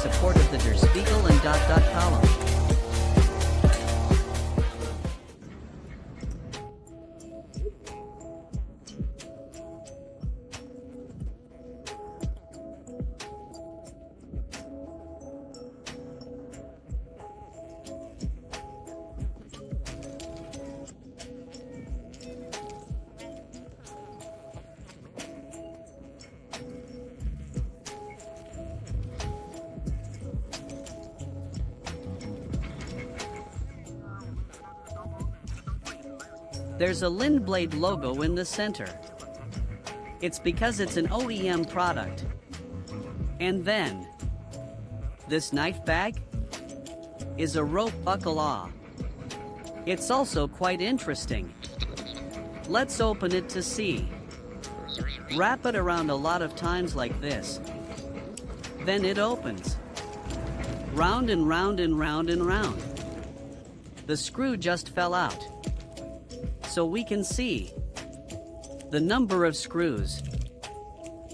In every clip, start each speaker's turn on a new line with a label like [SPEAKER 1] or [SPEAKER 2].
[SPEAKER 1] support of the Der Spiegel and column. There's a Lindblade logo in the center. It's because it's an OEM product. And then, this knife bag is a rope buckle. It's also quite interesting. Let's open it to see. Wrap it around a lot of times like this. Then it opens. Round and round and round and round. The screw just fell out. So we can see the number of screws.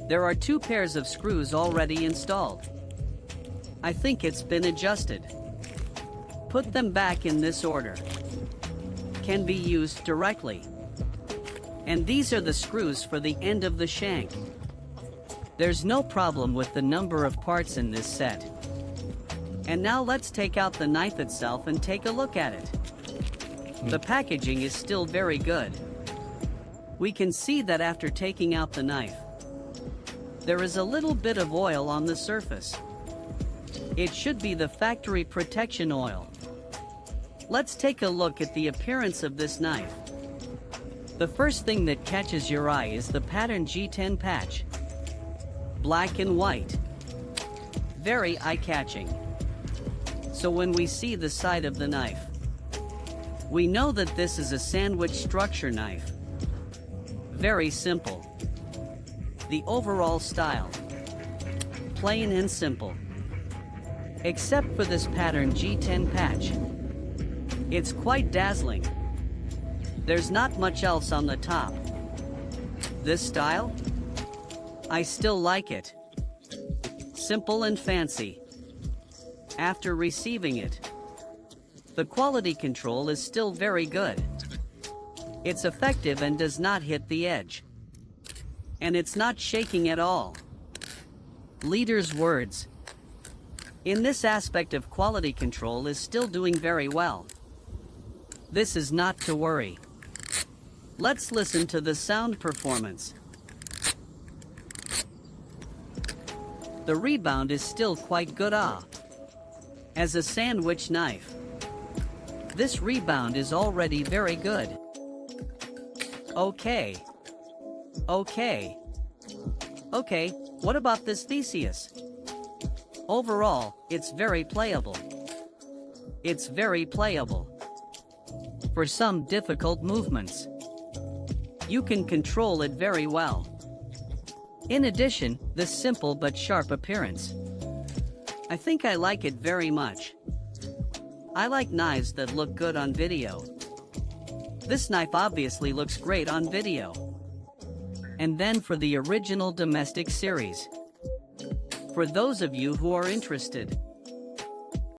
[SPEAKER 1] There are 2 pairs of screws already installed. I think it's been adjusted. Put them back in this order. Can be used directly. And these are the screws for the end of the shank. There's no problem with the number of parts in this set. And now let's take out the knife itself and take a look at it. The packaging is still very good. We can see that after taking out the knife, there is a little bit of oil on the surface. It should be the factory protection oil. Let's take a look at the appearance of this knife. The first thing that catches your eye is the pattern G10 patch. Black and white. Very eye-catching. So when we see the side of the knife, we know that this is a sandwich structure knife. Very simple. The overall style, plain and simple. Except for this pattern G10 patch. It's quite dazzling. There's not much else on the top. This style? I still like it. Simple and fancy. After receiving it, the quality control is still very good. It's effective and does not hit the edge. And it's not shaking at all. Leader's words. In this aspect of quality control is still doing very well. This is not to worry. Let's listen to the sound performance. The rebound is still quite good. As a sandwich knife, this rebound is already very good. Okay, what about this Theseus? Overall, it's very playable. It's very playable. For some difficult movements, you can control it very well. In addition, this simple but sharp appearance. I think I like it very much. I like knives that look good on video. This knife obviously looks great on video. And then for the original domestic series. For those of you who are interested,